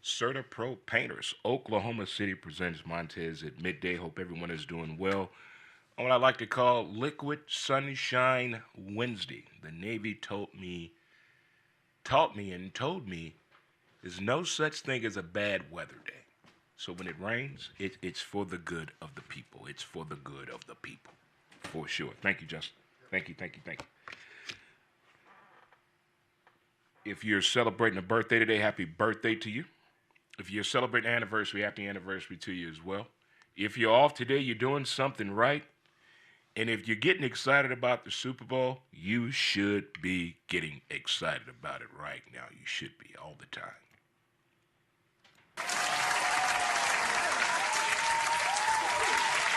Serta Pro Painters, Oklahoma City presents Montz at midday. Hope everyone is doing well on what I like to call Liquid Sunshine Wednesday. The Navy taught me, and told me there's no such thing as a bad weather day. So when it rains, it's for the good of the people. It's for the good of the people, for sure. Thank you, Justin. Thank you. If you're celebrating a birthday today, happy birthday to you. If you're celebrating an anniversary, happy anniversary to you as well. If you're off today, you're doing something right. And if you're getting excited about the Super Bowl, you should be getting excited about it right now. You should be all the time.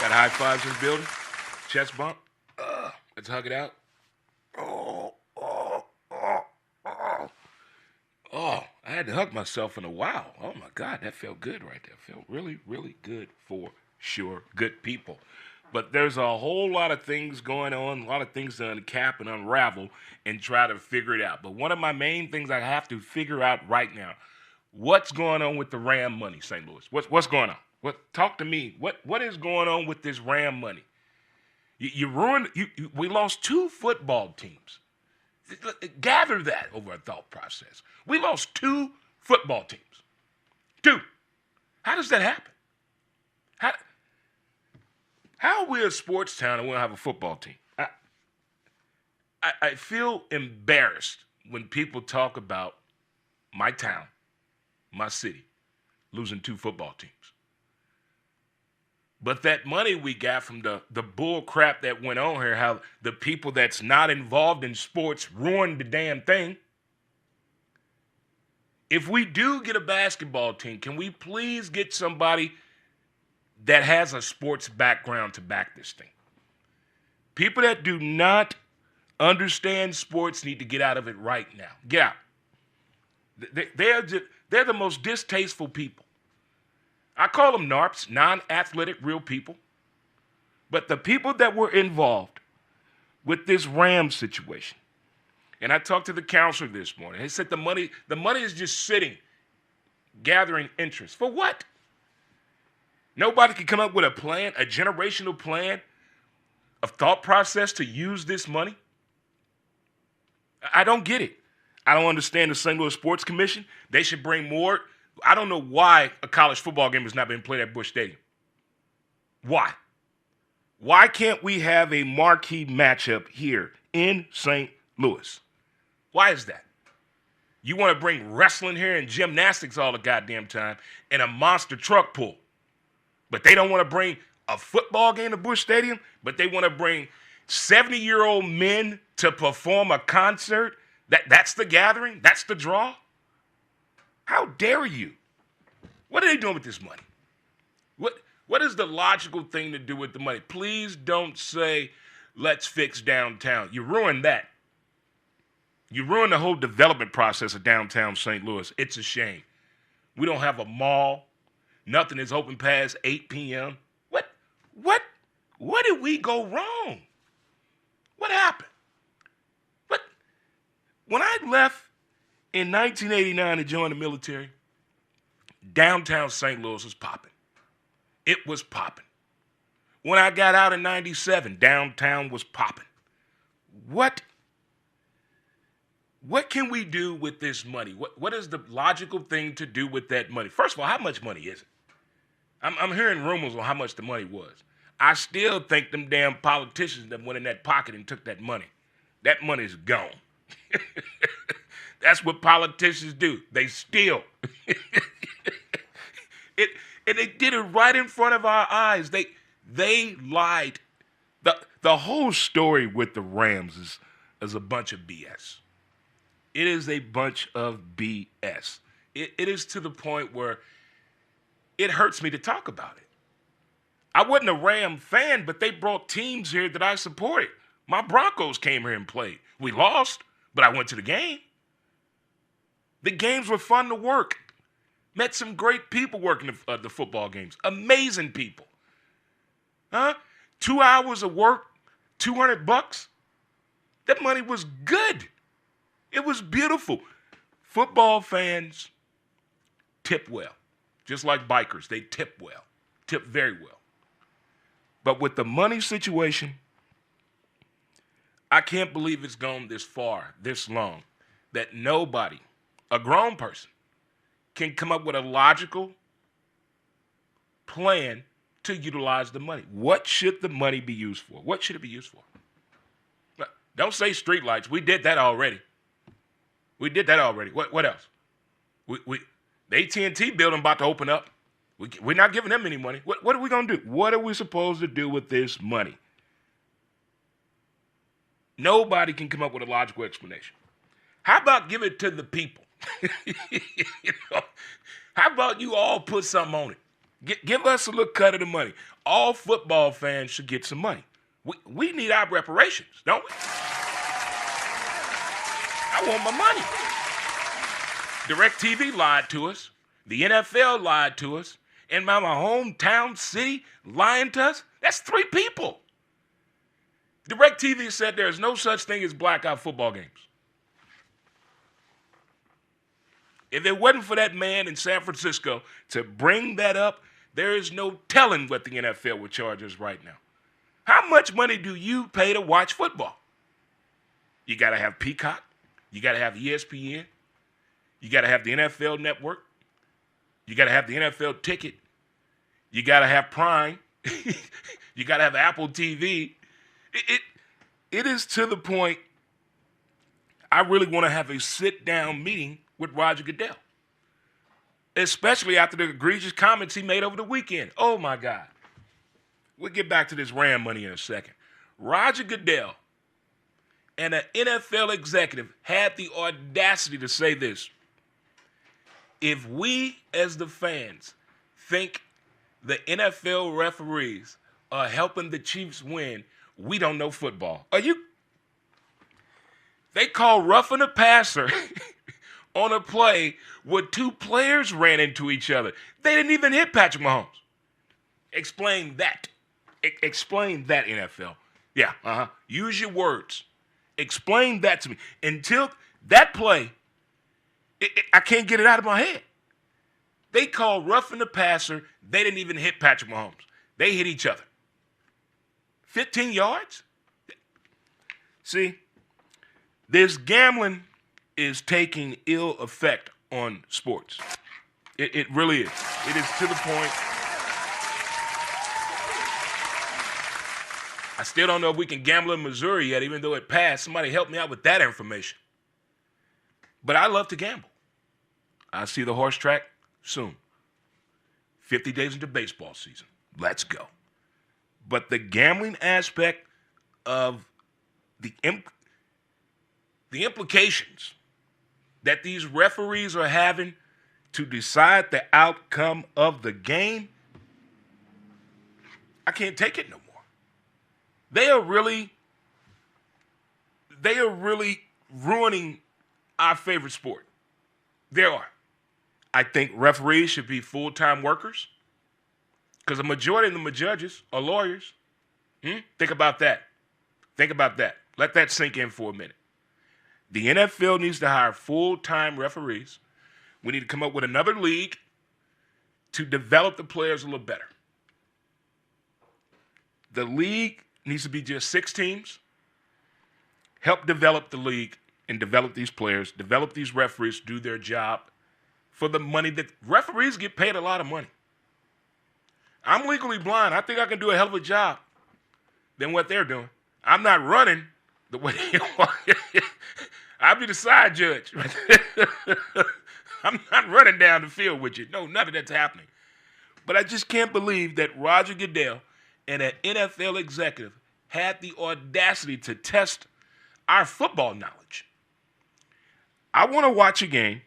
Got high fives in the building. Chest bump. Let's hug it out. Oh, I had to hug myself in a while. Oh, my God, that felt good right there. Felt really, really good for sure. Good people. But there's a whole lot of things going on, a lot of things to uncap and unravel and try to figure it out. But one of my main things I have to figure out right now, what's going on with the Ram money, St. Louis? What's going on? Talk to me. What is going on with this Ram money? You ruined. We lost 2 football teams. Gather that over a thought process. We lost 2 football teams. 2. How does that happen? How are we a sports town and we don't have a football team? I feel embarrassed when people talk about my town, my city, losing 2 football teams. But that money we got from the bull crap that went on here, how the people that's not involved in sports ruined the damn thing. If we do get a basketball team, can we please get somebody that has a sports background to back this thing? People that do not understand sports need to get out of it right now. Get out. They're the most distasteful people. I call them NARPs, non-athletic real people. But the people that were involved with this Ram situation, and I talked to the counselor this morning. He said the money is just sitting, gathering interest. For what? Nobody can come up with a plan, a generational plan, a thought process to use this money? I don't get it. I don't understand the St. Louis Sports Commission. They should bring more. I don't know why a college football game has not been played at Busch Stadium. Why? Why can't we have a marquee matchup here in St. Louis? Why is that? You want to bring wrestling here and gymnastics all the goddamn time and a monster truck pull. But they don't want to bring a football game to Busch Stadium, but they want to bring 70-year-old men to perform a concert. That's the gathering? That's the draw? How dare you? What are they doing with this money? What is the logical thing to do with the money? Please don't say, let's fix downtown. You ruined that. You ruined the whole development process of downtown St. Louis. It's a shame. We don't have a mall. Nothing is open past 8 p.m. What did we go wrong? What happened? When I left in 1989 to join the military, downtown St. Louis was popping. It was popping. When I got out in 97, downtown was popping. What can we do with this money? What is the logical thing to do with that money? First of all, how much money is it? I'm hearing rumors on how much the money was. I still think them damn politicians that went in that pocket and took that money. That money's gone. That's what politicians do. They steal. And they did it right in front of our eyes. They lied. The whole story with the Rams is a bunch of BS. It is a bunch of BS. It is to the point where it hurts me to talk about it. I wasn't a Ram fan, but they brought teams here that I supported. My Broncos came here and played. We lost, but I went to the game. The games were fun to work. Met some great people working the football games. Amazing people. 2 hours of work, $200. That money was good. It was beautiful. Football fans tip well. Just like bikers, they tip well, tip very well. But with the money situation, I can't believe it's gone this far, this long, that nobody, a grown person, can come up with a logical plan to utilize the money. What should the money be used for? What should it be used for? Don't say streetlights. We did that already. What else? The AT&T building about to open up. We're not giving them any money. What are we going to do? What are we supposed to do with this money? Nobody can come up with a logical explanation. How about give it to the people? How about you all put something on it? Give us a little cut of the money. All football fans should get some money. We need our reparations, don't we? I want my money. DirecTV lied to us. The NFL lied to us. And my hometown city lying to us. That's 3 people. DirecTV said there's no such thing as blackout football games. If it wasn't for that man in San Francisco to bring that up, there is no telling what the NFL would charge us right now. How much money do you pay to watch football? You got to have Peacock. You got to have ESPN. You got to have the NFL Network. You got to have the NFL ticket. You got to have Prime. You got to have Apple TV. It is to the point I really want to have a sit-down meeting with Roger Goodell, especially after the egregious comments he made over the weekend. Oh, my God. We'll get back to this Ram money in a second. Roger Goodell and an NFL executive had the audacity to say this. If we, as the fans, think the NFL referees are helping the Chiefs win, we don't know football. They call roughing a passer on a play where 2 players ran into each other. They didn't even hit Patrick Mahomes. Explain that. Explain that, NFL. Yeah, use your words. Explain that to me. Until that play, I can't get it out of my head. They call roughing the passer. They didn't even hit Patrick Mahomes. They hit each other. 15 yards? See, this gambling is taking ill effect on sports. It really is. It is to the point. I still don't know if we can gamble in Missouri yet, even though it passed. Somebody help me out with that information. But I love to gamble. I'll see the horse track soon. 50 days into baseball season. Let's go. But the gambling aspect of the implications that these referees are having to decide the outcome of the game, I can't take it no more. They are really ruining our favorite sport. They are. I think referees should be full-time workers because a majority of them are judges or lawyers. Think about that. Let that sink in for a minute. The NFL needs to hire full-time referees. We need to come up with another league to develop the players a little better. The league needs to be just 6 teams. Help develop the league and develop these players, develop these referees, do their job for the money that referees get paid a lot of money. I'm legally blind. I think I can do a hell of a job than what they're doing. I'm not running the way they want. I'll be the side judge. I'm not running down the field with you. No, none of that's happening. But I just can't believe that Roger Goodell and an NFL executive had the audacity to test our football knowledge. I want to watch a game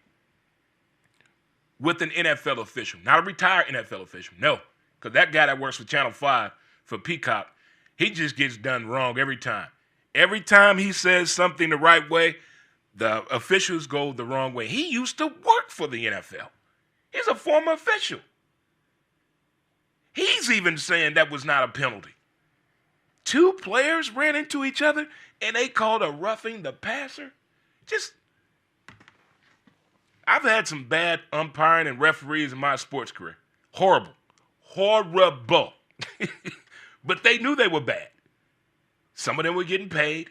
with an NFL official, not a retired NFL official. No, because that guy that works for Channel 5 for Peacock, he just gets done wrong every time. Every time he says something the right way, the officials go the wrong way. He used to work for the NFL. He's a former official. He's even saying that was not a penalty. 2 players ran into each other, and they called a roughing the passer. I've had some bad umpiring and referees in my sports career. Horrible. Horrible. But they knew they were bad. Some of them were getting paid.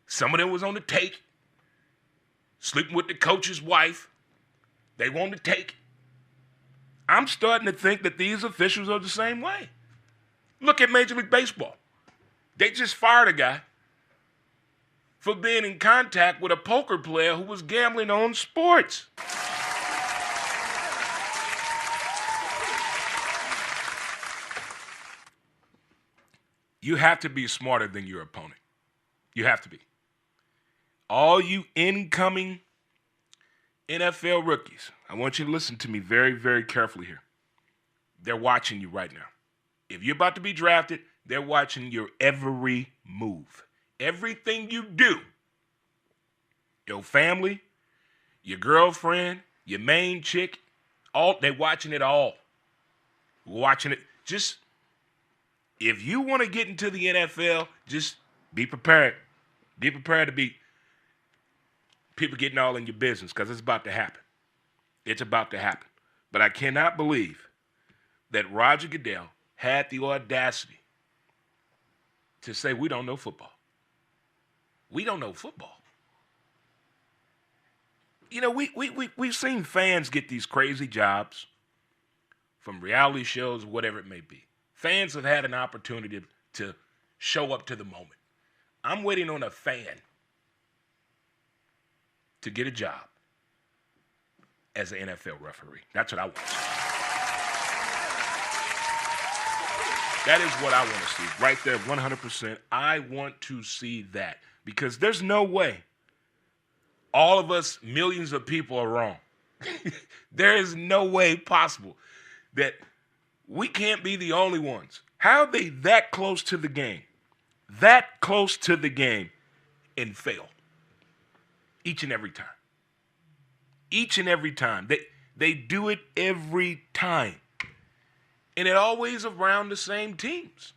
Some of them was on the take. Sleeping with the coach's wife. They wanted to take. I'm starting to think that these officials are the same way. Look at Major League Baseball. They just fired a guy for being in contact with a poker player who was gambling on sports. You have to be smarter than your opponent. You have to be. All you incoming NFL rookies, I want you to listen to me very, very carefully here. They're watching you right now. If you're about to be drafted, they're watching your every move. Everything you do. Your family, your girlfriend, your main chick, they're watching it all. Watching it. Just, if you want to get into the NFL, just be prepared. Be prepared to be people getting all in your business, because it's about to happen. It's about to happen. But I cannot believe that Roger Goodell had the audacity to say we don't know football. We don't know football. You know, we've seen fans get these crazy jobs from reality shows, whatever it may be. Fans have had an opportunity to show up to the moment. I'm waiting on a fan to get a job as an NFL referee. That's what I want. That is what I want to see. Right there, 100%. I want to see that. Because there's no way all of us, millions of people, are wrong. There is no way possible that we can't be the only ones. How are they that close to the game? That close to the game and fail? Each and every time. Each and every time. They do it every time. And it always around the same teams.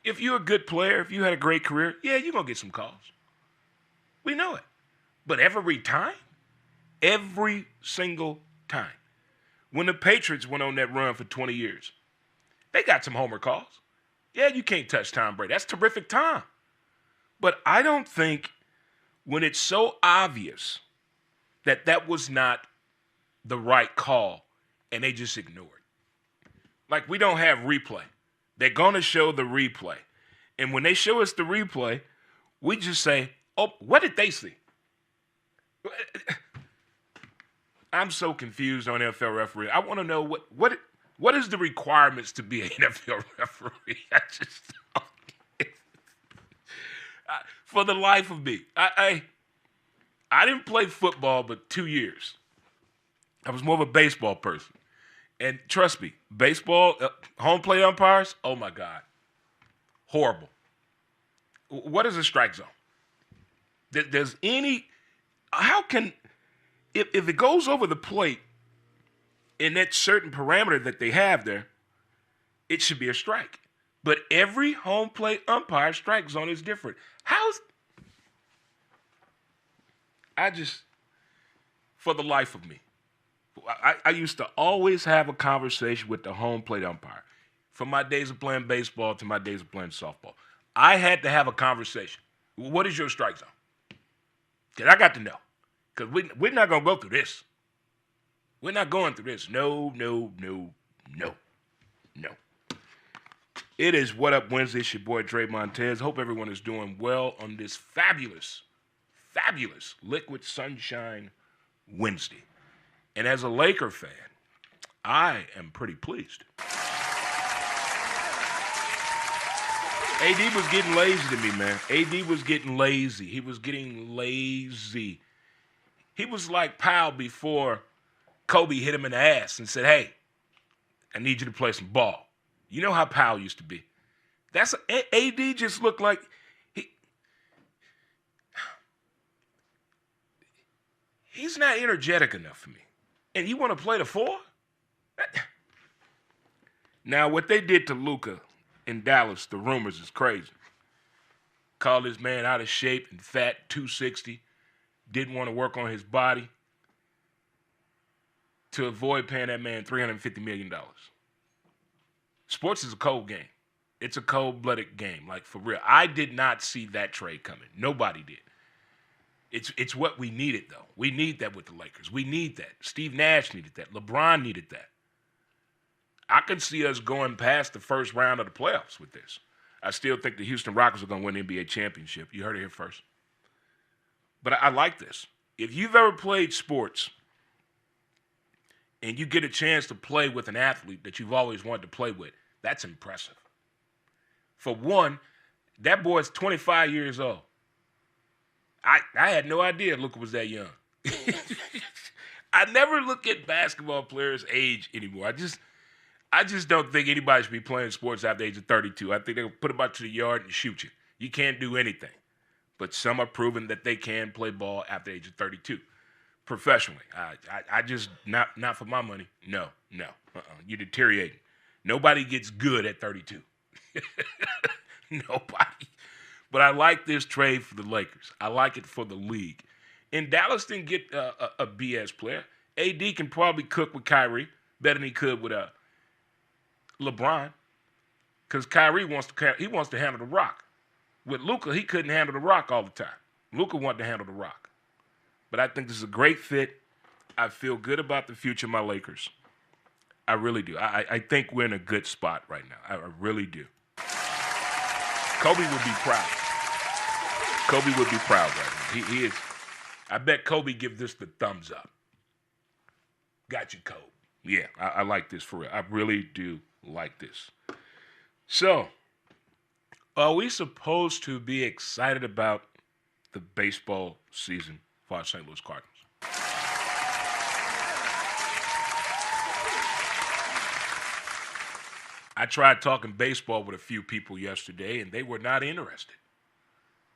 If you're a good player, if you had a great career, yeah, you're going to get some calls. We know it. But every time? Every single time. When the Patriots went on that run for 20 years, they got some homer calls. Yeah, you can't touch Tom Brady. That's terrific time. But I don't think when it's so obvious that that was not the right call and they just ignore it. Like, we don't have replay. They're going to show the replay. And when they show us the replay, we just say, oh, what did they see? I'm so confused on NFL referee. I want to know what is the requirements to be an NFL referee? I just don't get it. For the life of me. I didn't play football but 2 years. I was more of a baseball person. And trust me, baseball, home plate umpires, oh my God. Horrible. What is a strike zone? There's any, how can, if it goes over the plate in that certain parameter that they have there, it should be a strike. But every home plate umpire strike zone is different. For the life of me, I used to always have a conversation with the home plate umpire. From my days of playing baseball to my days of playing softball. I had to have a conversation. What is your strike zone? Because I got to know. Because we're not going to go through this. We're not going through this. No. It is What Up Wednesday. It's your boy, Dre Montez. Hope everyone is doing well on this fabulous Liquid Sunshine Wednesday. And as a Laker fan, I am pretty pleased. AD was getting lazy to me, man. AD was getting lazy. He was getting lazy. He was like Powell before Kobe hit him in the ass and said, hey, I need you to play some ball. You know how Powell used to be. AD just looked like he's not energetic enough for me. And you want to play the 4? Now, what they did to Luka in Dallas, the rumors is crazy. Called this man out of shape and fat, 260, didn't want to work on his body. to avoid paying that man $350 million. Sports is a cold game. It's a cold-blooded game, like for real. I did not see that trade coming. Nobody did. It's what we needed, though. We need that with the Lakers. We need that. Steve Nash needed that. LeBron needed that. I can see us going past the first round of the playoffs with this. I still think the Houston Rockets are going to win the NBA championship. You heard it here first. But I like this. If you've ever played sports and you get a chance to play with an athlete that you've always wanted to play with, that's impressive. For one, that boy's 25 years old. I had no idea Luka was that young. I never look at basketball players' age anymore. I just don't think anybody should be playing sports after the age of 32. I think they'll put them out to the yard and shoot you. You can't do anything. But some are proven that they can play ball after the age of 32 professionally. I just, not for my money. No. You're deteriorating. Nobody gets good at 32. Nobody. But I like this trade for the Lakers. I like it for the league. And Dallas didn't get a BS player. AD can probably cook with Kyrie better than he could with LeBron, because Kyrie wants to handle the rock. With Luka, he couldn't handle the rock all the time. Luka wanted to handle the rock. But I think this is a great fit. I feel good about the future of my Lakers. I really do. I think we're in a good spot right now. I really do. Kobe would be proud. Kobe would be proud right now. He is. I bet Kobe give this the thumbs up. Got you, Kobe. Yeah, I like this for real. I really do like this. So, are we supposed to be excited about the baseball season for our St. Louis Cardinals? I tried talking baseball with a few people yesterday, and they were not interested.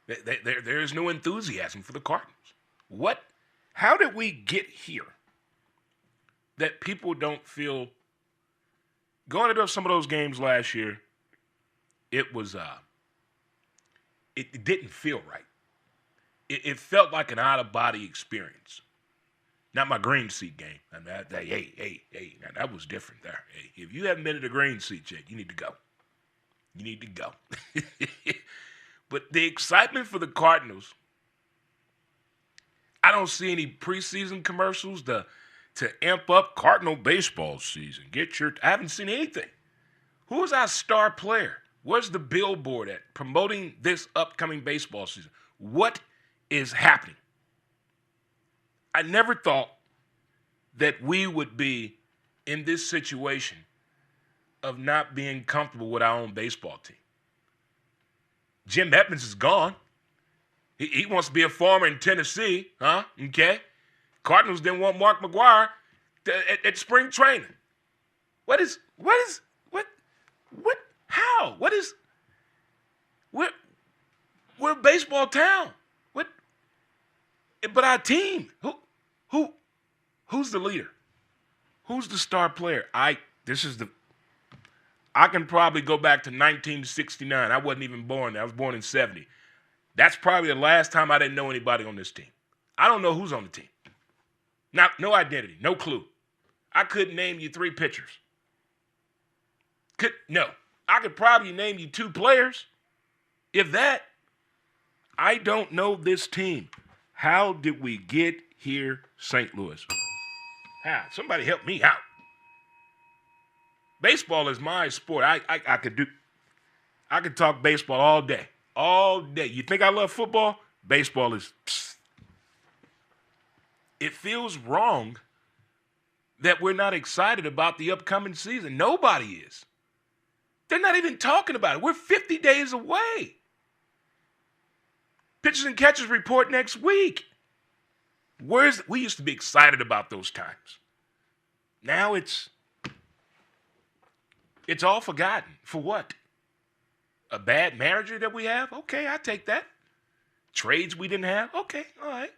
There is no enthusiasm for the Cardinals. What? How did we get here that people don't feel? Going to some of those games last year, it was it didn't feel right. It felt like an out-of-body experience. Not my green seat game. Hey, now that was different there. Hey, if you haven't been to the green seat yet, you need to go. You need to go. But the excitement for the Cardinals, I don't see any preseason commercials to amp up Cardinal baseball season. I haven't seen anything. Who is our star player? Where's the billboard at promoting this upcoming baseball season? What is happening? I never thought that we would be in this situation of not being comfortable with our own baseball team. Jim Edmonds is gone. He wants to be a farmer in Tennessee, huh? Okay. Cardinals didn't want Mark McGwire at spring training. How? We're a baseball town. But our team, who's the leader? Who's the star player? I can probably go back to 1969. I wasn't even born there. I was born in 70. That's probably the last time I didn't know anybody on this team. I don't know who's on the team. No identity, no clue. I couldn't name you 3 pitchers. I could probably name you 2 players. If that, I don't know this team. How did we get here, St. Louis? How? Somebody help me out. Baseball is my sport. I could talk baseball all day. All day. You think I love football? Baseball is psst. It feels wrong that we're not excited about the upcoming season. Nobody is. They're not even talking about it. We're 50 days away. Pitchers and catchers report next week. We used to be excited about those times. Now it's all forgotten. For what? A bad manager that we have? Okay, I take that. Trades we didn't have? Okay, all right.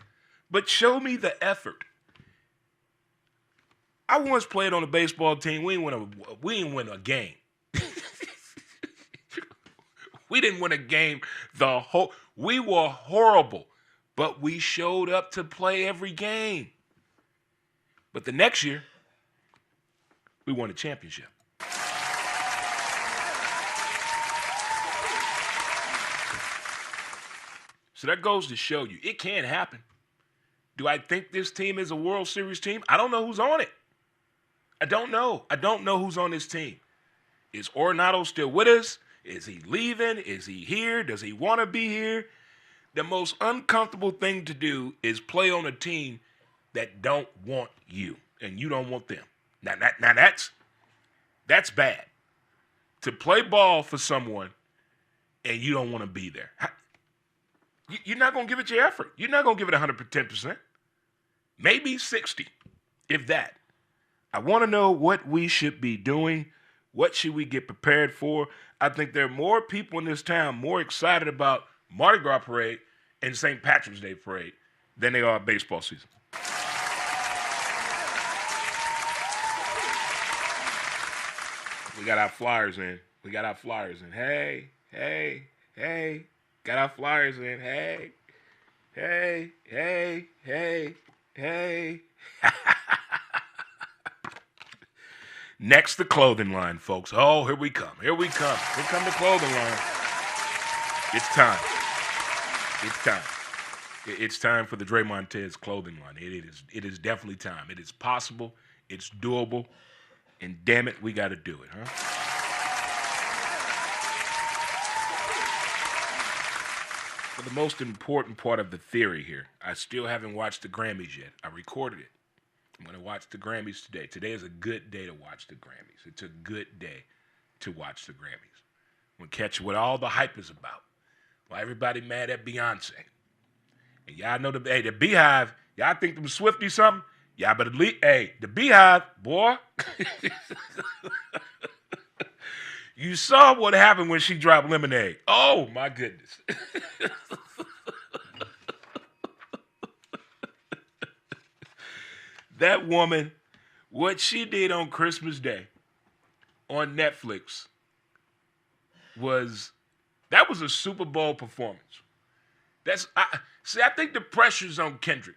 But show me the effort. I once played on a baseball team. We didn't win a game. We didn't win a game we were horrible, but we showed up to play every game. But the next year, We won a championship. So that goes to show you, it can happen. Do I think this team is a World Series team? I don't know who's on it. I don't know. I don't know who's on this team. Is Ornato still with us? Is he leaving? Is he here? Does he want to be here? The most uncomfortable thing to do is play on a team that don't want you, and you don't want them. Now that's bad. To play ball for someone, and you don't want to be there. You're not going to give it your effort. You're not going to give it 110%. Maybe 60, if that. I want to know what we should be doing. What should we get prepared for? I think there are more people in this town more excited about Mardi Gras Parade and St. Patrick's Day Parade than they are baseball season. We got our flyers in. Hey. Got our flyers in. Hey. Next, the clothing line, folks. Oh, here we come. Here come the clothing line. It's time. It's time for the Dre Montez clothing line. It is definitely time. It is possible. It's doable. And damn it, we got to do it, huh? For the most important part of the theory here, I still haven't watched the Grammys yet. I recorded it. I'm going to watch the Grammys today. Today is a good day to watch the Grammys. It's a good day to watch the Grammys. I'm going to catch what all the hype is about. Why everybody mad at Beyonce. And y'all know the Beehive, y'all think them Swifties something? Y'all better the Beehive, boy. You saw what happened when she dropped Lemonade. Oh, my goodness. That woman, what she did on Christmas Day on Netflix was a Super Bowl performance. I think the pressure's on Kendrick.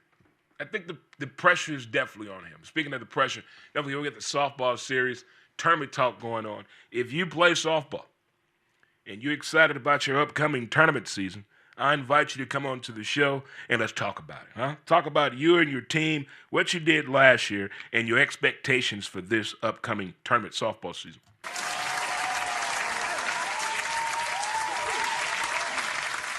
I think the pressure is definitely on him. Speaking of the pressure, definitely we'll get the softball series, tournament talk going on. If you play softball and you're excited about your upcoming tournament season, I invite you to come on to the show and let's talk about it, huh? Talk about you and your team, what you did last year, and your expectations for this upcoming tournament softball season.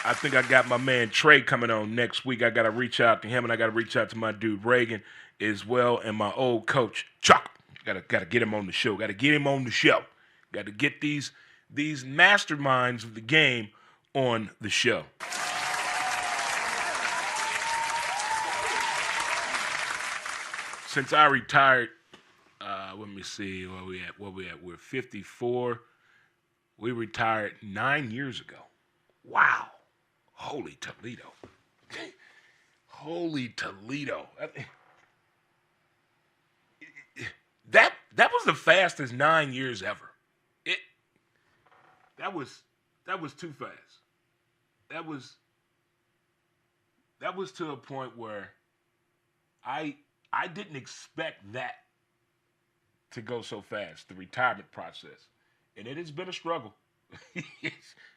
I think I got my man Trey coming on next week. I got to reach out to him, and I got to reach out to my dude Reagan as well, and my old coach Chuck. Got to get him on the show. Got to get him on the show. Got to get these masterminds of the game on the show. Since I retired, let me see where we at. We're 54. We retired 9 years ago. Wow. Holy Toledo. Holy Toledo. That was the fastest 9 years ever. That was too fast. That was to a point where I didn't expect that to go so fast, the retirement process. And it has been a struggle.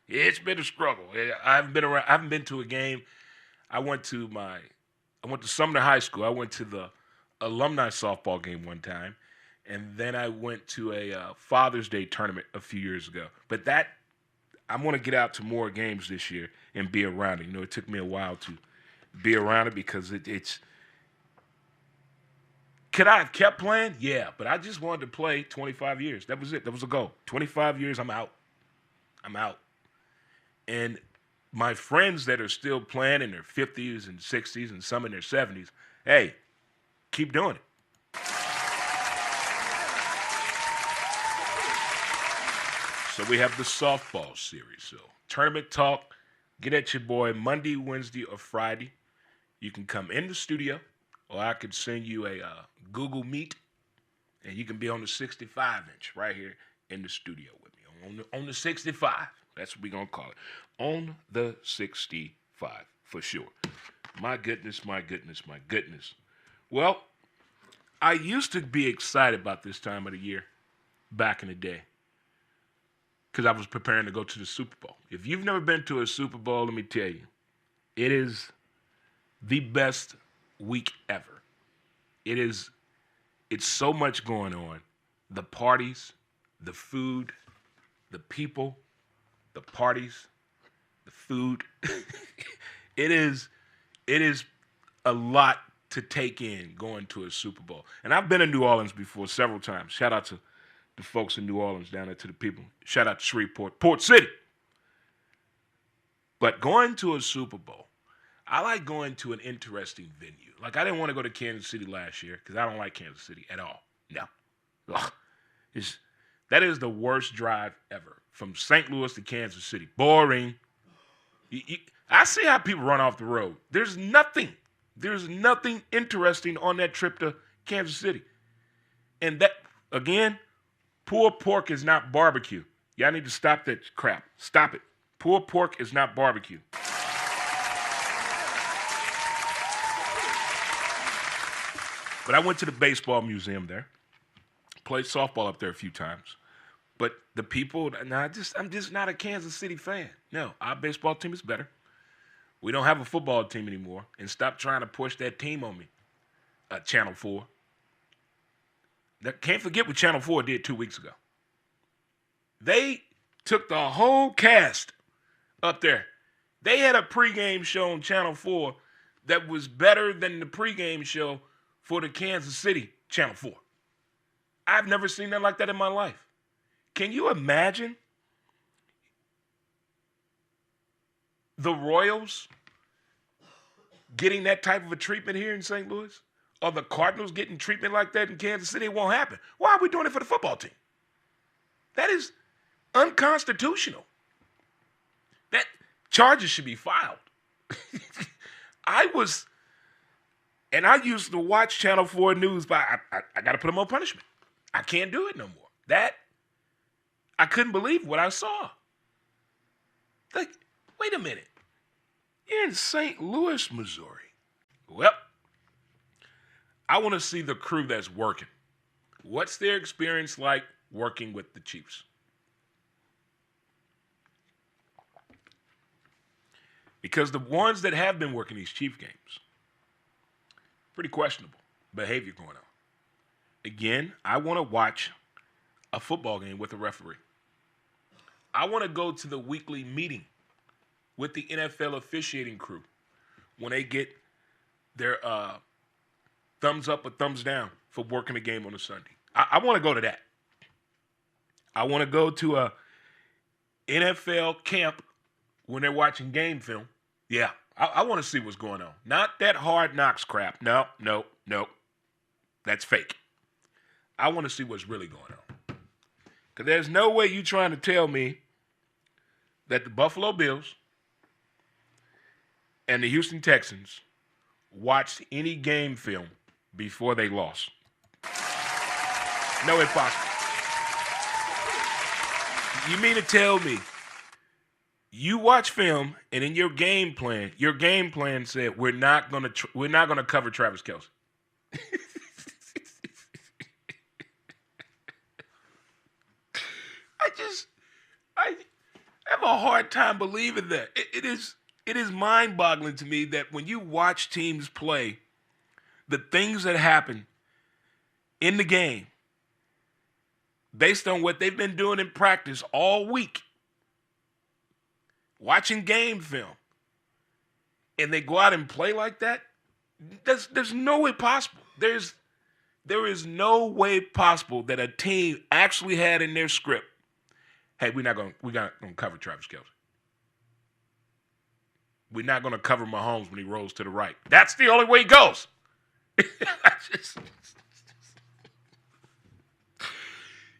It's been a struggle. I haven't been to a game. I went to Sumner High School. I went to the alumni softball game one time, and then I went to a Father's Day tournament a few years ago. But I'm going to get out to more games this year and be around it. You know, it took me a while to be around it because it's. Could I have kept playing? Yeah, but I just wanted to play 25 years. That was it. That was the goal. 25 years, I'm out. And my friends that are still playing in their 50s and 60s and some in their 70s, hey, keep doing it. So we have the softball series. So tournament talk, get at your boy Monday, Wednesday, or Friday. You can come in the studio, or I could send you a Google Meet, and you can be on the 65-inch right here in the studio with me. On the 65. That's what we're going to call it. On the 65, for sure. My goodness. Well, I used to be excited about this time of the year back in the day because I was preparing to go to the Super Bowl. If you've never been to a Super Bowl, let me tell you, it is the best week ever. It's so much going on. The parties, the food, the people, the parties, the food. It is a lot to take in going to a Super Bowl. And I've been in New Orleans before several times. Shout out to the folks in New Orleans down there, to the people. Shout out to Shreveport, Port City. But going to a Super Bowl, I like going to an interesting venue. Like, I didn't want to go to Kansas City last year because I don't like Kansas City at all. No. Ugh. That is the worst drive ever, from St. Louis to Kansas City. Boring. I see how people run off the road. There's nothing interesting on that trip to Kansas City. And that, again, pulled pork is not barbecue. Y'all need to stop that crap. Stop it. Pulled pork is not barbecue. But I went to the baseball museum there. Played softball up there a few times. But the people, I'm just not a Kansas City fan. No, our baseball team is better. We don't have a football team anymore. And stop trying to push that team on me, Channel 4. Can't forget what Channel 4 did 2 weeks ago. They took the whole cast up there. They had a pregame show on Channel 4 that was better than the pregame show for the Kansas City Channel 4. I've never seen nothing like that in my life. Can you imagine the Royals getting that type of a treatment here in St. Louis? Or the Cardinals getting treatment like that in Kansas City? It won't happen. Why are we doing it for the football team? That is unconstitutional. That charges should be filed. I used to watch Channel 4 News, but I got to put them on punishment. I can't do it no more. I couldn't believe what I saw. Like, wait a minute. You're in St. Louis, Missouri. Well, I want to see the crew that's working. What's their experience like working with the Chiefs? Because the ones that have been working these Chief games, pretty questionable behavior going on. Again, I want to watch a football game with a referee. I want to go to the weekly meeting with the NFL officiating crew when they get their thumbs up or thumbs down for working a game on a Sunday. I want to go to that. I want to go to a NFL camp when they're watching game film. Yeah, I want to see what's going on. Not that Hard Knocks crap. No. That's fake. I want to see what's really going on. Because there's no way you trying to tell me that the Buffalo Bills and the Houston Texans watched any game film before they lost. No, impossible. You mean to tell me you watch film and in your game plan said we're not gonna cover Travis Kelce? I have a hard time believing that. It is mind-boggling to me that when you watch teams play, the things that happen in the game, based on what they've been doing in practice all week, watching game film, and they go out and play like that, there's no way possible. There is no way possible that a team actually had in their script, hey, we're not gonna cover Travis Kelce. We're not gonna cover Mahomes when he rolls to the right. That's the only way he goes.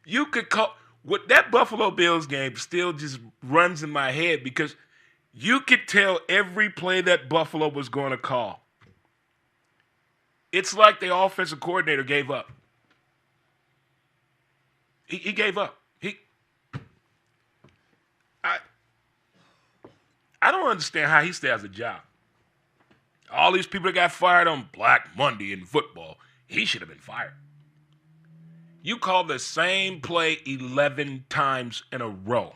You could call what that Buffalo Bills game still just runs in my head because you could tell every play that Buffalo was going to call. It's like the offensive coordinator gave up. He gave up. I don't understand how he still has a job. All these people that got fired on Black Monday in football, He should have been fired. You called the same play 11 times in a row.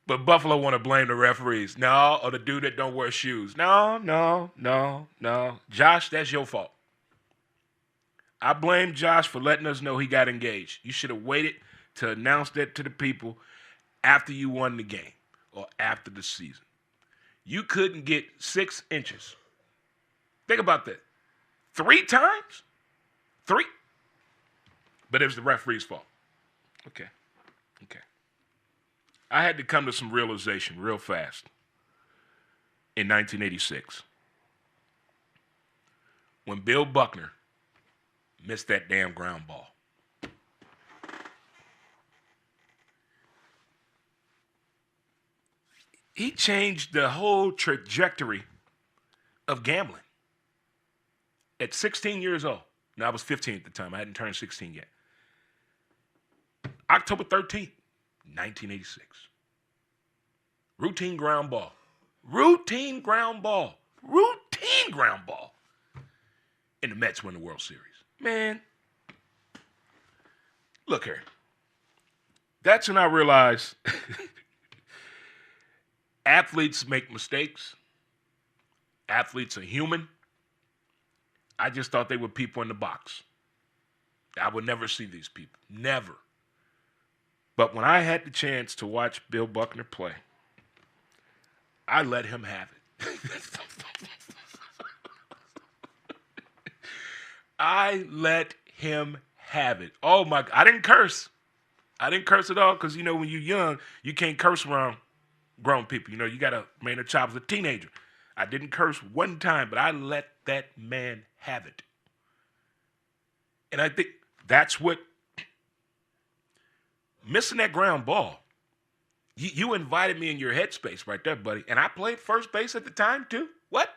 But Buffalo want to blame the referees. No, or the dude that don't wear shoes. No. Josh, that's your fault. I blame Josh for letting us know he got engaged. You should have waited to announce that to the people after you won the game or after the season. You couldn't get 6 inches. Think about that. 3 times? 3? But it was the referee's fault. Okay. I had to come to some realization real fast in 1986 when Bill Buckner missed that damn ground ball. He changed the whole trajectory of gambling. At 16 years old, now I was 15 at the time, I hadn't turned 16 yet. October 13th, 1986. Routine ground ball. And the Mets win the World Series. Man, look here. That's when I realized athletes make mistakes. Athletes are human. I just thought they were people in the box. I would never see these people. Never. But when I had the chance to watch Bill Buckner play, I let him have it. I let him have it. Oh my God. I didn't curse. I didn't curse at all because, when you're young, you can't curse around grown people. You got to remain a child as a teenager. I didn't curse one time, but I let that man have it. And I think that's what missing that ground ball. You invited me in your headspace right there, buddy. And I played first base at the time, too. What?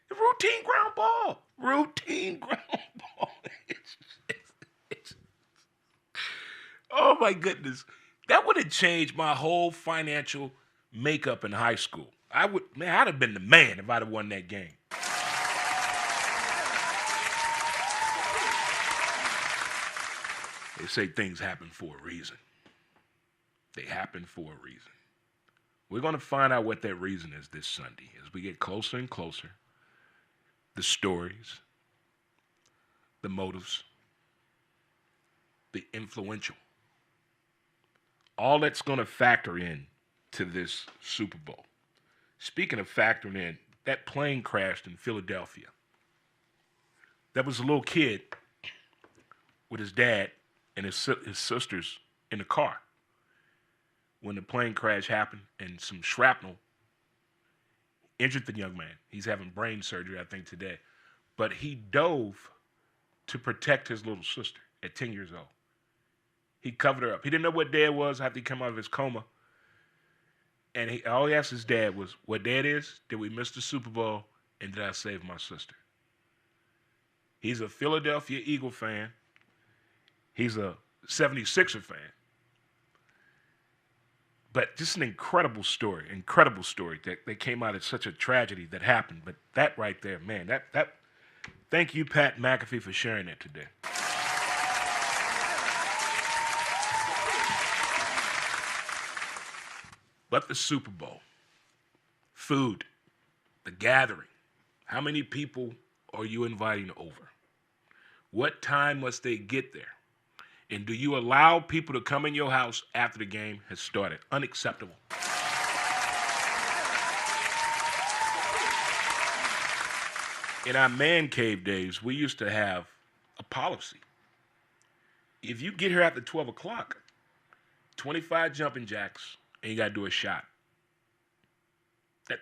Routine ground ball. Oh, my goodness. That would have changed my whole financial makeup in high school. I'd have been the man if I'd have won that game. They say things happen for a reason. They happen for a reason. We're going to find out what that reason is this Sunday as we get closer and closer. The stories, the motives, the influential. All that's going to factor in to this Super Bowl. Speaking of factoring in, that plane crashed in Philadelphia. There was a little kid with his dad and his sisters in the car when the plane crash happened, and some shrapnel injured the young man. He's having brain surgery, I think, today. But he dove to protect his little sister at 10 years old. He covered her up. He didn't know what dad was after he came out of his coma. And all he asked his dad was, what dad is? Did we miss the Super Bowl? And did I save my sister? He's a Philadelphia Eagle fan. He's a 76er fan. But just an incredible story that came out of such a tragedy that happened. But that right there, man, that thank you, Pat McAfee, for sharing that today. But the Super Bowl, food, the gathering, how many people are you inviting over? What time must they get there? And do you allow people to come in your house after the game has started? Unacceptable. In our man cave days, we used to have a policy. If you get here after 12 o'clock, 25 jumping jacks, and you got to do a shot.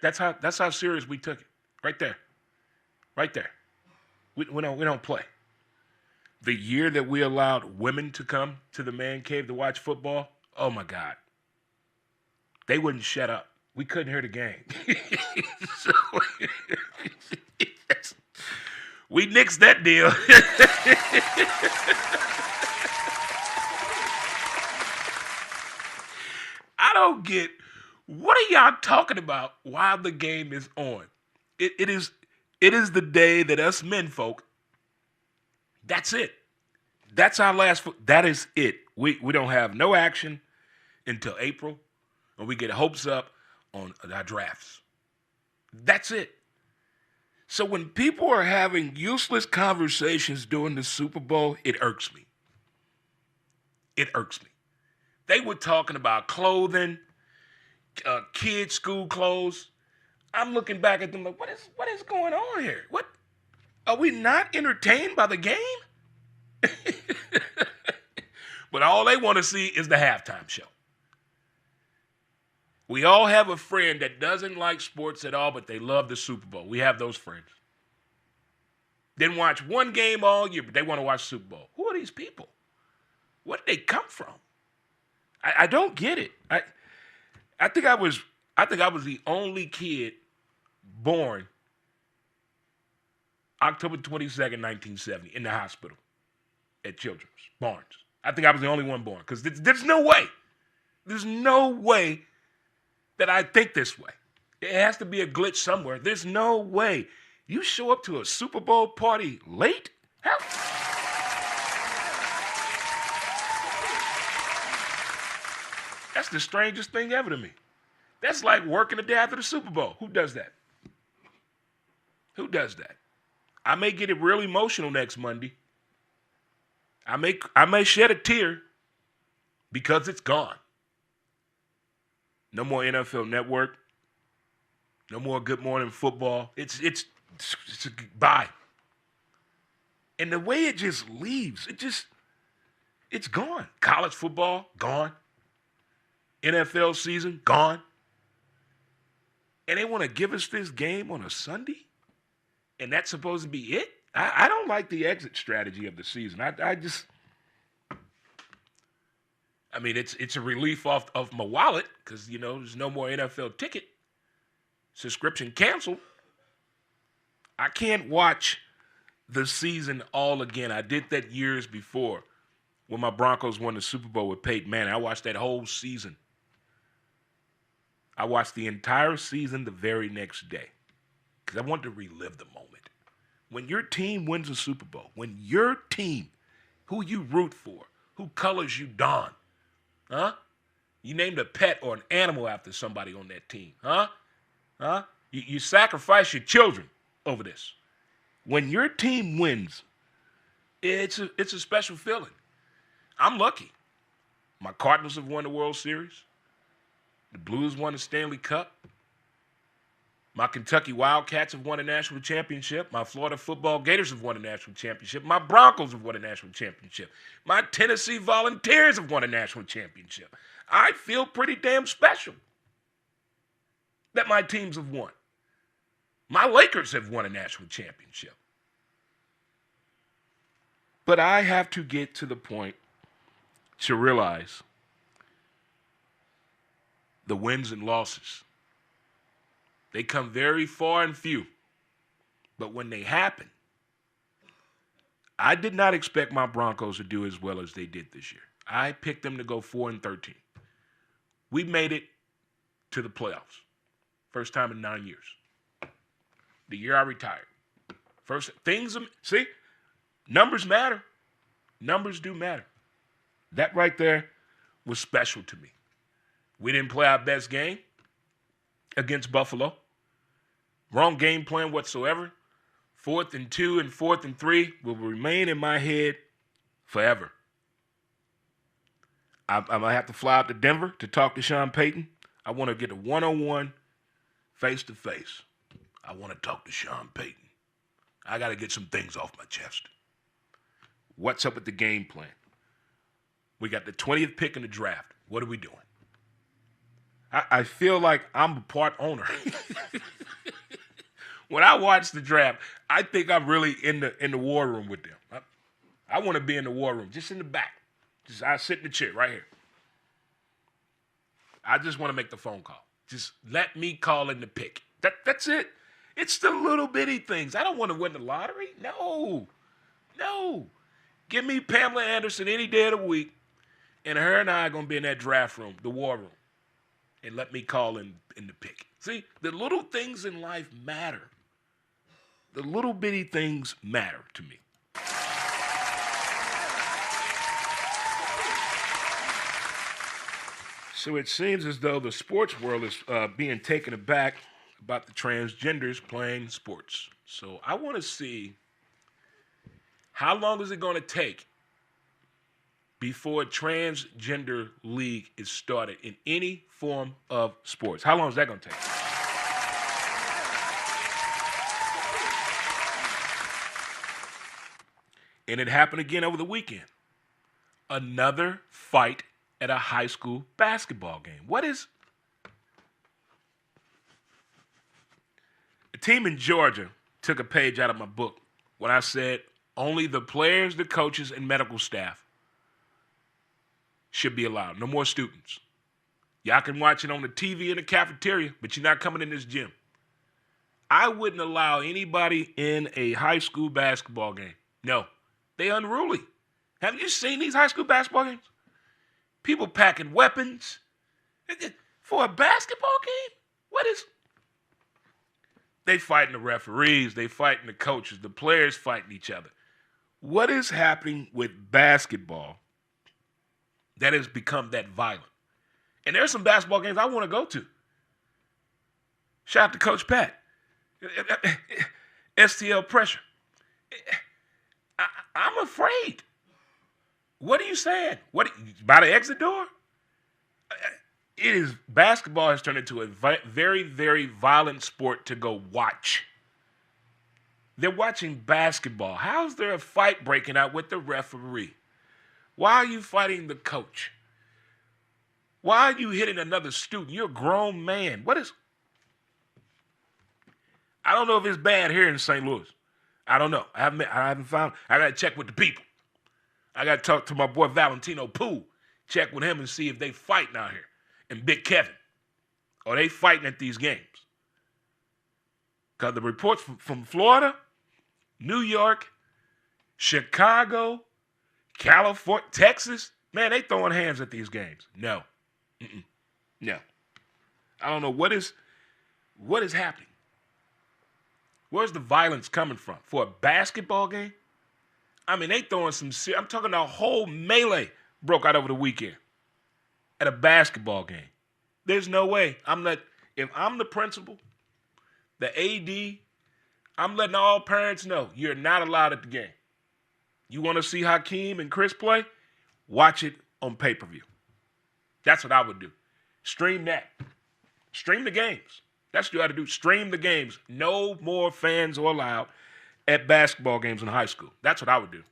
That's how serious we took it. Right there. We don't play. The year that we allowed women to come to the man cave to watch football, oh my God. They wouldn't shut up. We couldn't hear the game. We nixed that deal. I don't get What are y'all talking about while the game is on? It is the day that us men folk, that's it. That's our last that is it. We don't have no action until April, and we get hopes up on our drafts. That's it. So when people are having useless conversations during the Super Bowl, it irks me. It irks me. They were talking about clothing, kids' school clothes. I'm looking back at them like, what is going on here? What are we not entertained by the game? But all they want to see is the halftime show. We all have a friend that doesn't like sports at all, but they love the Super Bowl. We have those friends. Didn't watch one game all year, but they want to watch Super Bowl. Who are these people? Where did they come from? I don't get it. I think I was the only kid born October 22nd, 1970, in the hospital at Children's Barnes. I think I was the only one born because there's no way. There's no way that I think this way. It has to be a glitch somewhere. There's no way. You show up to a Super Bowl party late? How? That's the strangest thing ever to me. That's like working the day after the Super Bowl. Who does that? Who does that? I may get it real emotional next Monday. I may shed a tear because it's gone. No more NFL Network. No more Good Morning Football. It's a goodbye. And the way it just leaves, it's gone. College football, gone. NFL season, gone. And they want to give us this game on a Sunday? And that's supposed to be it? I don't like the exit strategy of the season. It's a relief off of my wallet because, there's no more NFL ticket. Subscription canceled. I can't watch the season all again. I did that years before when my Broncos won the Super Bowl with Peyton Manning. I watched that whole season. I watched the entire season the very next day because I wanted to relive the moment. When your team wins a Super Bowl, when your team, who you root for, who colors you don, huh? You named a pet or an animal after somebody on that team, huh? Huh? You sacrifice your children over this. When your team wins, it's a special feeling. I'm lucky. My Cardinals have won the World Series. The Blues won the Stanley Cup. My Kentucky Wildcats have won a national championship. My Florida football Gators have won a national championship. My Broncos have won a national championship. My Tennessee Volunteers have won a national championship. I feel pretty damn special that my teams have won. My Lakers have won a national championship. But I have to get to the point to realize the wins and losses. They come very far and few. But when they happen, I did not expect my Broncos to do as well as they did this year. I picked them to go 4-13. We made it to the playoffs. First time in 9 years. The year I retired. Numbers matter. Numbers do matter. That right there was special to me. We didn't play our best game against Buffalo. Wrong game plan whatsoever. 4th and 2 and 4th and 3 will remain in my head forever. I'm going to have to fly out to Denver to talk to Sean Payton. I want to get a one-on-one, face-to-face. I want to talk to Sean Payton. I got to get some things off my chest. What's up with the game plan? We got the 20th pick in the draft. What are we doing? I feel like I'm a part owner. When I watch the draft, I think I'm really in the war room with them. I want to be in the war room, just in the back. I sit in the chair right here. I just want to make the phone call. Just let me call in the pick. That's it. It's the little bitty things. I don't want to win the lottery. No. Give me Pamela Anderson any day of the week, and her and I are going to be in that draft room, the war room. and let me call in the pick. See, the little things in life matter. The little bitty things matter to me. So it seems as though the sports world is being taken aback about the transgenders playing sports. So I want to see how long is it going to take before a transgender league is started in any form of sports. How long is that going to take? And it happened again over the weekend. Another fight at a high school basketball game. What is... A team in Georgia took a page out of my book when I said only the players, the coaches, and medical staff should be allowed. No more students. Y'all can watch it on the TV in the cafeteria, but you're not coming in this gym. I wouldn't allow anybody in a high school basketball game. No. They unruly. Haven't you seen these high school basketball games? People packing weapons. For a basketball game? What is... They fighting the referees. They fighting the coaches. The players fighting each other. What is happening with basketball that has become that violent? And there's some basketball games I want to go to. Shout out to Coach Pat. STL pressure. I'm afraid. What are you saying? What, by the exit door? Basketball has turned into a very, very violent sport to go watch. They're watching basketball. How's there a fight breaking out with the referee? Why are you fighting the coach? Why are you hitting another student? You're a grown man. What is... I don't know if it's bad here in St. Louis. I don't know. I haven't found... I got to check with the people. I got to talk to my boy Valentino Poole. Check with him and see if they fighting out here. And Big Kevin. Are they fighting at these games? Because the reports from Florida, New York, Chicago, California, Texas, man, they throwing hands at these games. No. No. I don't know what is happening. Where's the violence coming from? For a basketball game? I mean, they throwing some... I'm talking a whole melee broke out over the weekend at a basketball game. There's no way. If I'm the principal, the AD, I'm letting all parents know you're not allowed at the game. You want to see Hakeem and Chris play? Watch it on pay-per-view. That's what I would do. Stream that. Stream the games. That's what you got to do. Stream the games. No more fans are allowed at basketball games in high school. That's what I would do.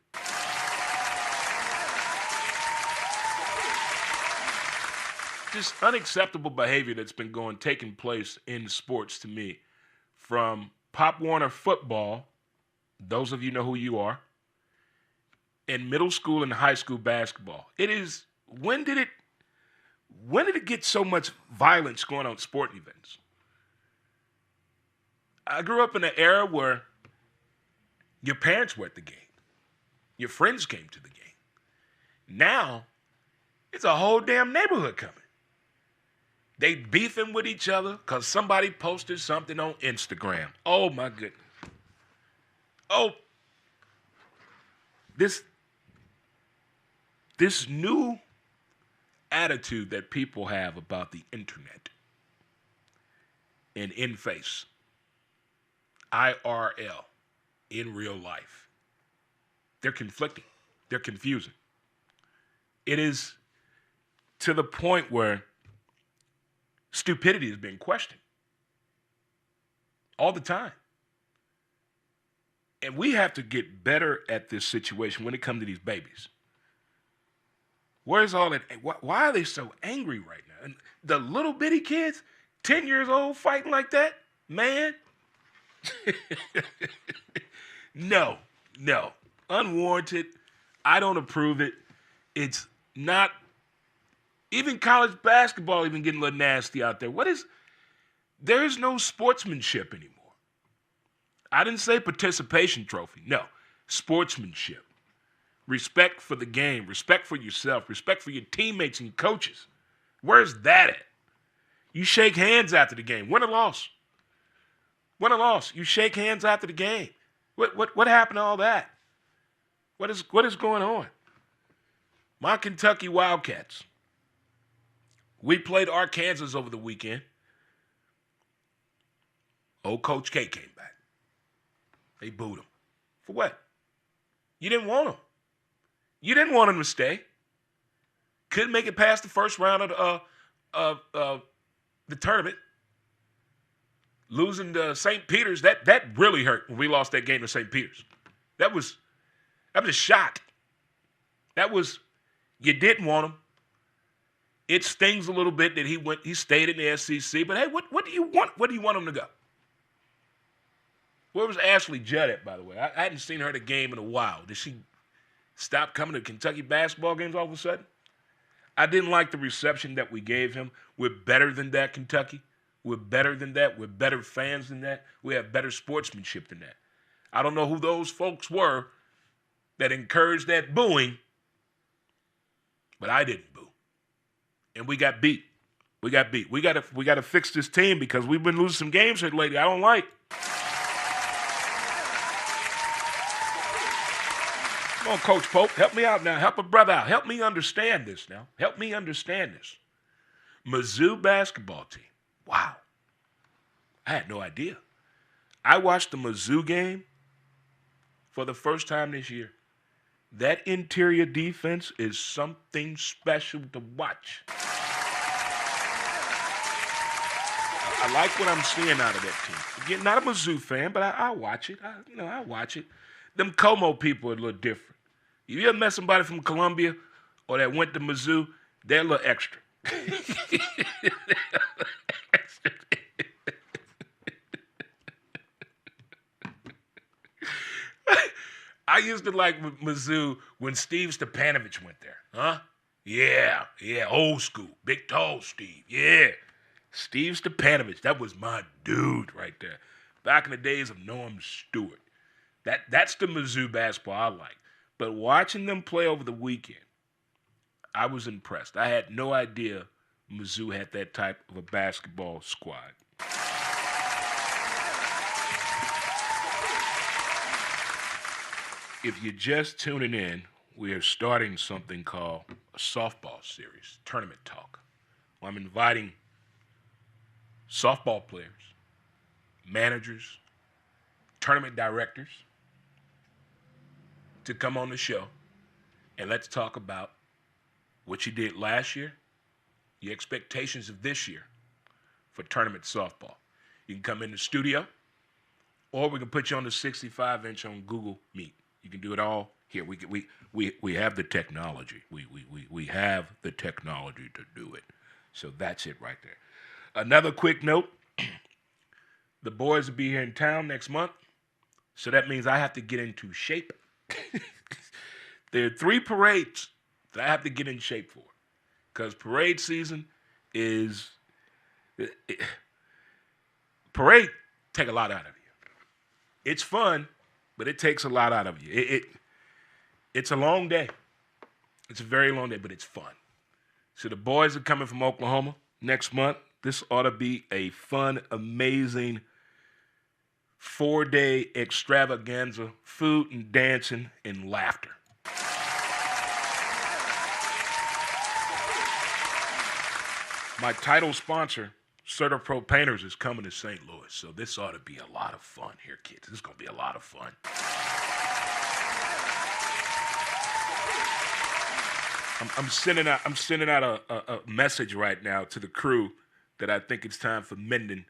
Just unacceptable behavior that's been taking place in sports to me, from Pop Warner football, those of you know who you are, and middle school and high school basketball. It is, when did it get so much violence going on at sporting events? I grew up in an era where your parents were at the game. Your friends came to the game. Now, it's a whole damn neighborhood coming. They beefing with each other because somebody posted something on Instagram. Oh, my goodness. Oh, this new attitude that people have about the internet and in-face, IRL, in real life, they're conflicting. They're confusing. It is to the point where stupidity is being questioned all the time. And we have to get better at this situation when it comes to these babies. Where's all that? Why are they so angry right now? And the little bitty kids, 10 years old, fighting like that? Man. No. Unwarranted. I don't approve it. It's not... Even college basketball even getting a little nasty out there. There is no sportsmanship anymore. I didn't say participation trophy. No, sportsmanship. Respect for the game, respect for yourself, respect for your teammates and coaches. Where's that at? You shake hands after the game. Win or loss. Win or loss. You shake hands after the game. What happened to all that? What is going on? My Kentucky Wildcats. We played Arkansas over the weekend. Old Coach K came back. They booed him. For what? You didn't want him. You didn't want him to stay. Couldn't make it past the first round of the tournament. Losing to St. Peter's, that really hurt when we lost that game to St. Peter's. That was a shock. You didn't want him. It stings a little bit that he stayed in the SEC, but hey, what do you want? What do you want him to go? Where was Ashley Judd at, by the way? I hadn't seen her at a game in a while. Did she stop coming to Kentucky basketball games all of a sudden? I didn't like the reception that we gave him. We're better than that, Kentucky. We're better than that. We're better fans than that. We have better sportsmanship than that. I don't know who those folks were that encouraged that booing, but I didn't boo. And we got beat. We got to fix this team because we've been losing some games here lately. I don't like. Come on, Coach Pope. Help me out now. Help a brother out. Help me understand this now. Help me understand this. Mizzou basketball team. Wow. I had no idea. I watched the Mizzou game for the first time this year. That interior defense is something special to watch. I like what I'm seeing out of that team. Again, not a Mizzou fan, but I watch it. I watch it. Them Como people are a little different. If you ever met somebody from Columbia or that went to Mizzou, they're a little extra. I used to like Mizzou when Steve Stepanovich went there. Huh? Yeah, old school. Big, tall Steve. Yeah. Steve Stepanovich, that was my dude right there. Back in the days of Norm Stewart. That's the Mizzou basketball I like. But watching them play over the weekend, I was impressed. I had no idea Mizzou had that type of a basketball squad. If you're just tuning in, we are starting something called a softball series, Tournament Talk. Where I'm inviting softball players, managers, tournament directors to come on the show and let's talk about what you did last year, your expectations of this year for tournament softball. You can come in the studio or we can put you on the 65-inch on Google Meet. You can do it all here. We have the technology. We have the technology to do it. So that's it right there. Another quick note. The boys will be here in town next month. So that means I have to get into shape. There are 3 parades that I have to get in shape for. Because parade season is... Parade take a lot out of you. It's fun, but it takes a lot out of you. It's a long day. It's a very long day, but it's fun. So the boys are coming from Oklahoma next month. This ought to be a fun, amazing 4-day extravaganza, food and dancing and laughter. My title sponsor, CertaPro Painters, is coming to St. Louis, so this ought to be a lot of fun here, kids. This is going to be a lot of fun. I'm sending out a message right now to the crew that I think it's time for Menden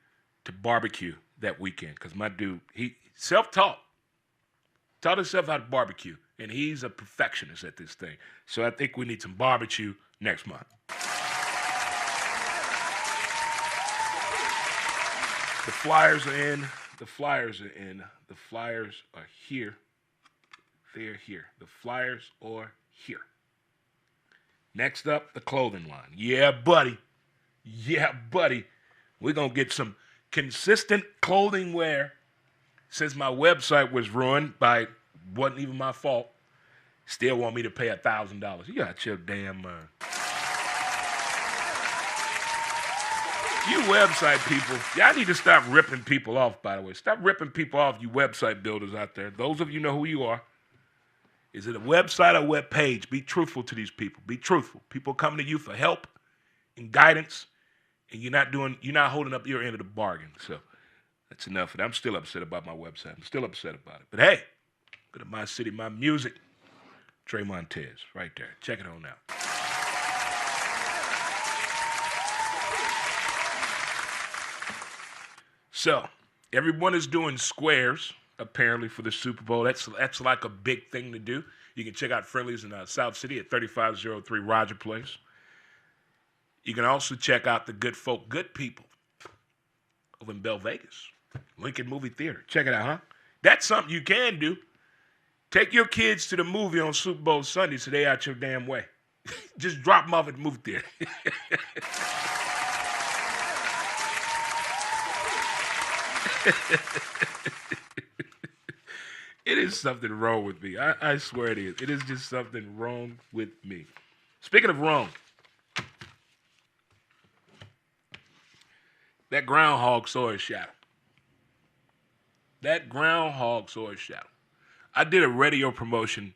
to barbecue that weekend, because my dude, he self-taught himself how to barbecue, and he's a perfectionist at this thing. So I think we need some barbecue next month. The flyers are in. The flyers are in. The flyers are here. They're here. The flyers are here. Next up, the clothing line. Yeah, buddy. We're going to get some consistent clothing wear. Since my website was ruined wasn't even my fault, still want me to pay $1,000. You got your damn mind. You website people, y'all need to stop ripping people off, by the way. Stop ripping people off, you website builders out there. Those of you know who you are. Is it a website or web page? Be truthful to these people. Be truthful. People coming to you for help and guidance, and you're not holding up your end of the bargain. So that's enough of that. I'm still upset about my website. I'm still upset about it. But hey, go to Mycitymymusic. Trey Montez, right there. Check it on out. So, everyone is doing squares, apparently, for the Super Bowl. That's like a big thing to do. You can check out Friendly's in South City at 3503 Roger Place. You can also check out the Good Folk, Good People over in Bell Vegas, Lincoln Movie Theater. Check it out, huh? That's something you can do. Take your kids to the movie on Super Bowl Sunday so they out your damn way. Just drop them off at the movie theater. It is something wrong with me. I swear it is. It is just something wrong with me. Speaking of wrong, that groundhog saw his shadow. That groundhog saw his shadow. I did a radio promotion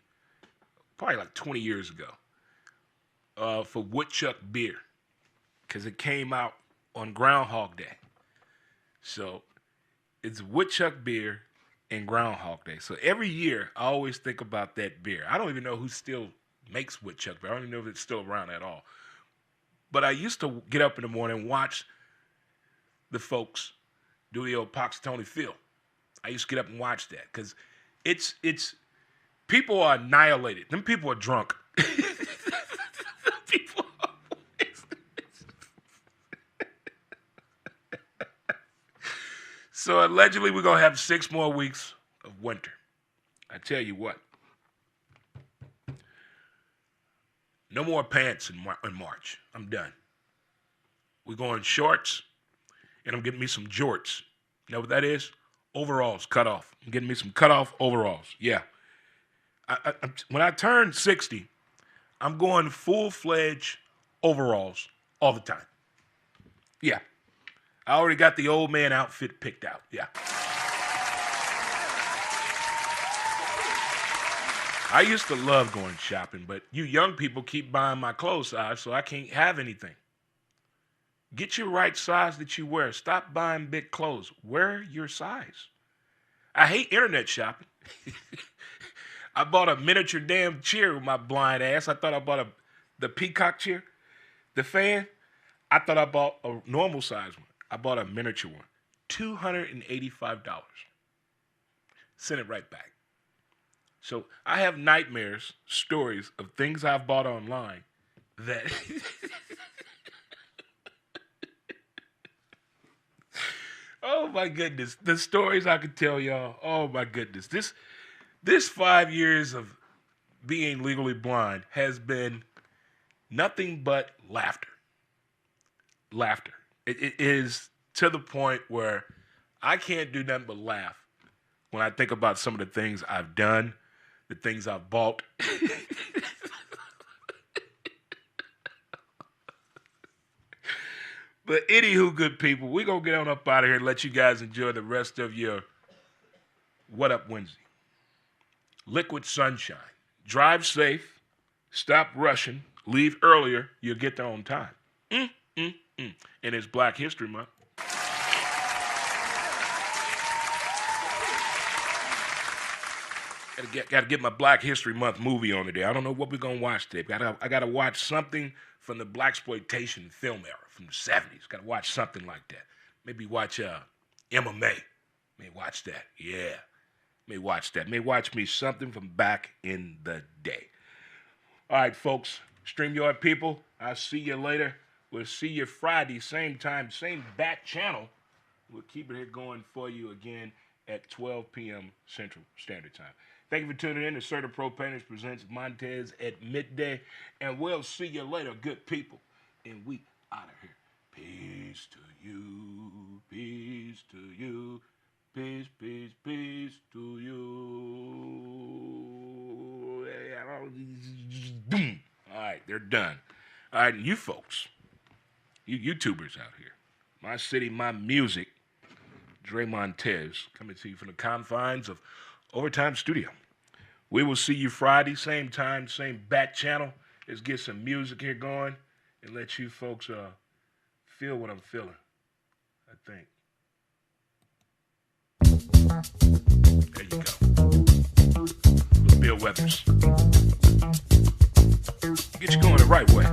probably like 20 years ago for Woodchuck beer because it came out on Groundhog Day. So it's Woodchuck beer and Groundhog Day. So every year I always think about that beer. I don't even know who still makes Woodchuck beer. I don't even know if it's still around at all. But I used to get up in the morning and watch the folks do the old Poxitony Phil. I used to get up and watch that because it's people are annihilated. Them people are drunk. People are So allegedly we're gonna have 6 more weeks of winter. I tell you what. No more pants in March. I'm done. We're going shorts, and I'm getting me some jorts. You know what that is? Overalls, cut off. I'm getting me some cut off overalls. Yeah. When I turn 60, I'm going full-fledged overalls all the time. Yeah. I already got the old man outfit picked out. Yeah. I used to love going shopping, but you young people keep buying my clothes size, so I can't have anything. Get your right size that you wear. Stop buying big clothes. Wear your size. I hate internet shopping. I bought a miniature damn chair with my blind ass. I thought I bought the peacock chair, the fan. I thought I bought a normal size one. I bought a miniature one. $285. Sent it right back. So I have nightmares, stories of things I've bought online that oh my goodness. The stories I could tell y'all. Oh my goodness. This 5 years of being legally blind has been nothing but laughter. Laughter. It is to the point where I can't do nothing but laugh when I think about some of the things I've done, the things I've bought. But anywho, good people, we're going to get on up out of here and let you guys enjoy the rest of your What Up Wednesday. Liquid sunshine. Drive safe. Stop rushing. Leave earlier. You'll get there on time. And it's Black History Month. Got to get my Black History Month movie on today. I don't know what we're going to watch today. I got to watch something from the blaxploitation film era, from the 70s. Got to watch something like that. Maybe watch MMA. May watch that. Yeah. May watch that. May watch me something from back in the day. All right, folks. StreamYard people, I'll see you later. We'll see you Friday, same time, same bat channel. We'll keep it here going for you again at 12 p.m. Central Standard Time. Thank you for tuning in to Certain Pro Painters presents Montez at midday. And we'll see you later, good people. And we out of here. Peace to you. Peace to you. Peace, peace, peace to you. All right, they're done. All right, you folks, you YouTubers out here, My city, my music. Dre Montez coming to you from the confines of Overtime Studio. We will see you Friday, same time, same back channel. Let's get some music here going and let you folks feel what I'm feeling, I think. There you go. Little Bill Weathers. Get you going the right way.